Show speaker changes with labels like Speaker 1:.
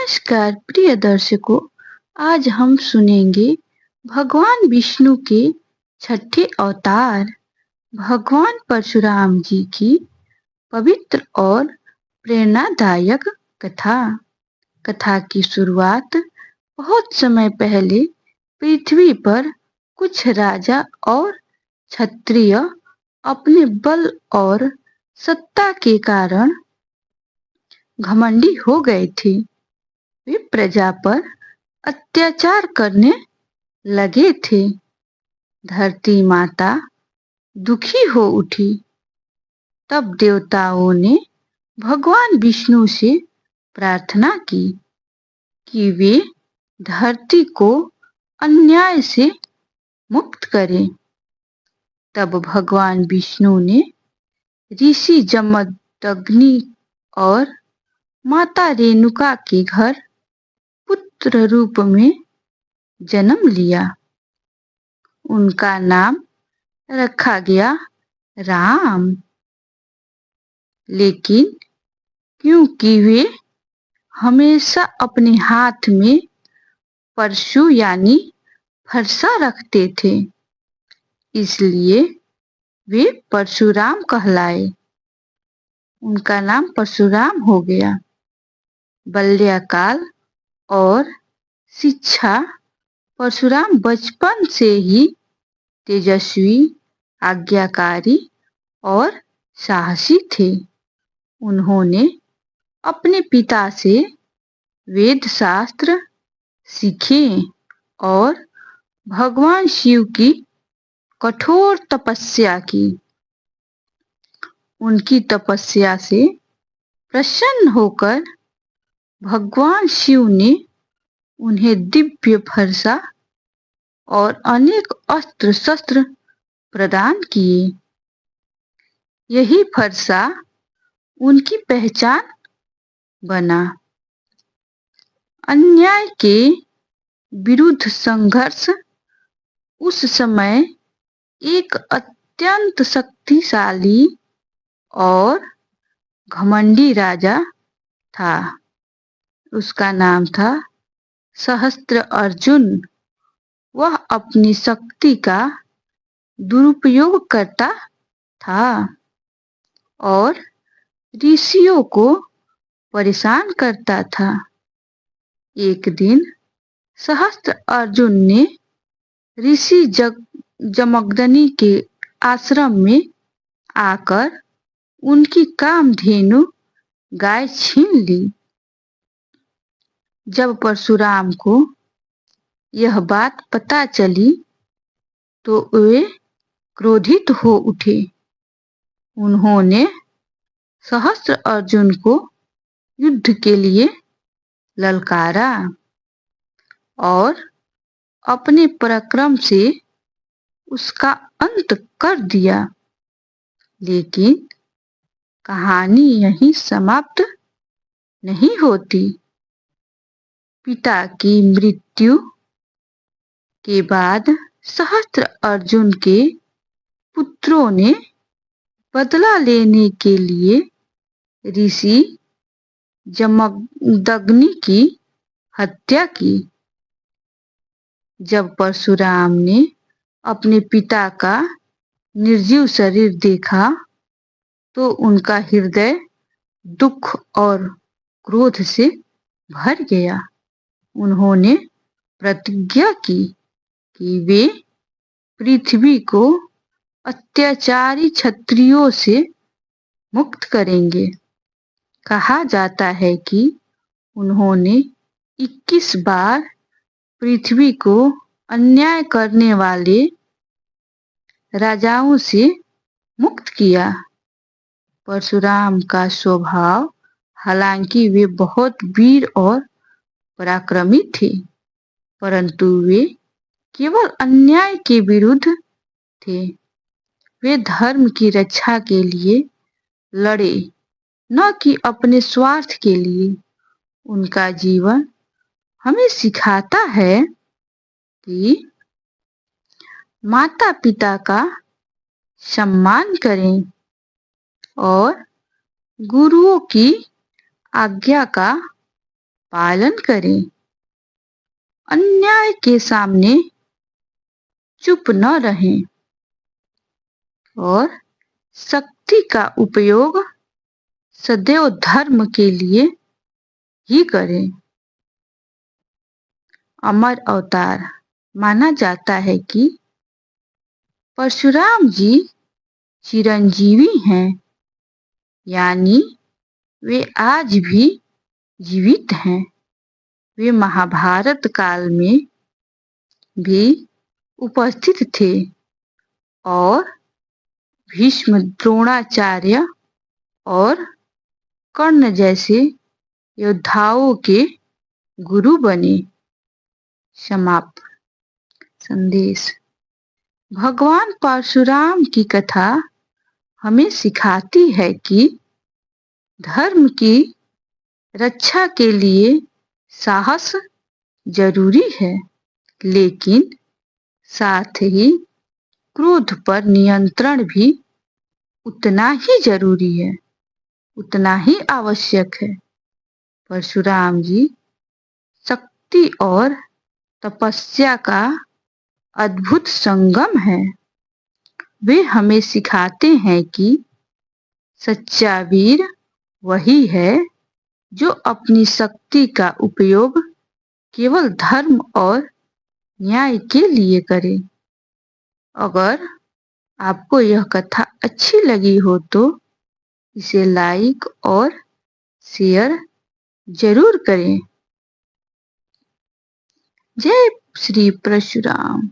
Speaker 1: नमस्कार प्रिय दर्शकों, आज हम सुनेंगे भगवान विष्णु के छठे अवतार भगवान परशुराम जी की पवित्र और प्रेरणादायक कथा। कथा की शुरुआत बहुत समय पहले पृथ्वी पर कुछ राजा और क्षत्रिय अपने बल और सत्ता के कारण घमंडी हो गए थे। वे प्रजा पर अत्याचार करने लगे थे। धरती माता दुखी हो उठी। तब देवताओं ने भगवान विष्णु से प्रार्थना की कि वे धरती को अन्याय से मुक्त करें। तब भगवान विष्णु ने ऋषि जमदग्नि और माता रेणुका के घर पुत्र रूप में जन्म लिया। उनका नाम रखा गया राम। लेकिन क्योंकि वे हमेशा अपने हाथ में परशु यानी फरसा रखते थे, इसलिए वे परशुराम कहलाए। उनका नाम परशुराम हो गया। बाल्यकाल और शिक्षा। परशुराम बचपन से ही तेजस्वी, आज्ञाकारी और साहसी थे। उन्होंने अपने पिता से वेद शास्त्र सीखे और भगवान शिव की कठोर तपस्या की। उनकी तपस्या से प्रसन्न होकर भगवान शिव ने उन्हें दिव्य फरसा और अनेक अस्त्र शस्त्र प्रदान किए। यही फरसा उनकी पहचान बना। अन्याय के विरुद्ध संघर्ष। उस समय एक अत्यंत शक्तिशाली और घमंडी राजा था। उसका नाम था सहस्त्र अर्जुन। वह अपनी शक्ति का दुरुपयोग करता था और ऋषियों को परेशान करता था। एक दिन सहस्त्र अर्जुन ने ऋषि जमदग्नि के आश्रम में आकर उनकी कामधेनु गाय छीन ली। जब परशुराम को यह बात पता चली तो वे क्रोधित हो उठे। उन्होंने सहस्त्र अर्जुन को युद्ध के लिए ललकारा और अपने पराक्रम से उसका अंत कर दिया। लेकिन कहानी यहीं समाप्त नहीं होती। पिता की मृत्यु के बाद सहस्त्र अर्जुन के पुत्रों ने बदला लेने के लिए ऋषि जमदग्नि की हत्या की। जब परशुराम ने अपने पिता का निर्जीव शरीर देखा तो उनका हृदय दुख और क्रोध से भर गया। उन्होंने प्रतिज्ञा की कि वे पृथ्वी को अत्याचारी क्षत्रियों से मुक्त करेंगे। कहा जाता है कि उन्होंने 21 बार पृथ्वी को अन्याय करने वाले राजाओं से मुक्त किया। परशुराम का स्वभाव, हालांकि वे बहुत वीर और पराक्रमी थे, परंतु वे केवल अन्याय के विरुद्ध थे। वे धर्म की रक्षा के लिए लड़े, न कि अपने स्वार्थ के लिए। उनका जीवन हमें सिखाता है कि माता पिता का सम्मान करें और गुरुओं की आज्ञा का पालन करें। अन्याय के सामने चुप न रहें और शक्ति का उपयोग सदैव धर्म के लिए ही करें। अमर अवतार माना जाता है कि परशुराम जी चिरंजीवी हैं, यानी वे आज भी जीवित हैं। वे महाभारत काल में भी उपस्थित थे और भीष्म, द्रोणाचार्य और कर्ण जैसे योद्धाओं के गुरु बने। समाप्त। संदेश। भगवान परशुराम की कथा हमें सिखाती है कि धर्म की रक्षा के लिए साहस जरूरी है, लेकिन साथ ही क्रोध पर नियंत्रण भी उतना ही जरूरी है, उतना ही आवश्यक है। परशुराम जी शक्ति और तपस्या का अद्भुत संगम है। वे हमें सिखाते हैं कि सच्चा वीर वही है जो अपनी शक्ति का उपयोग केवल धर्म और न्याय के लिए करे। अगर आपको यह कथा अच्छी लगी हो तो इसे लाइक और शेयर जरूर करें। जय श्री परशुराम।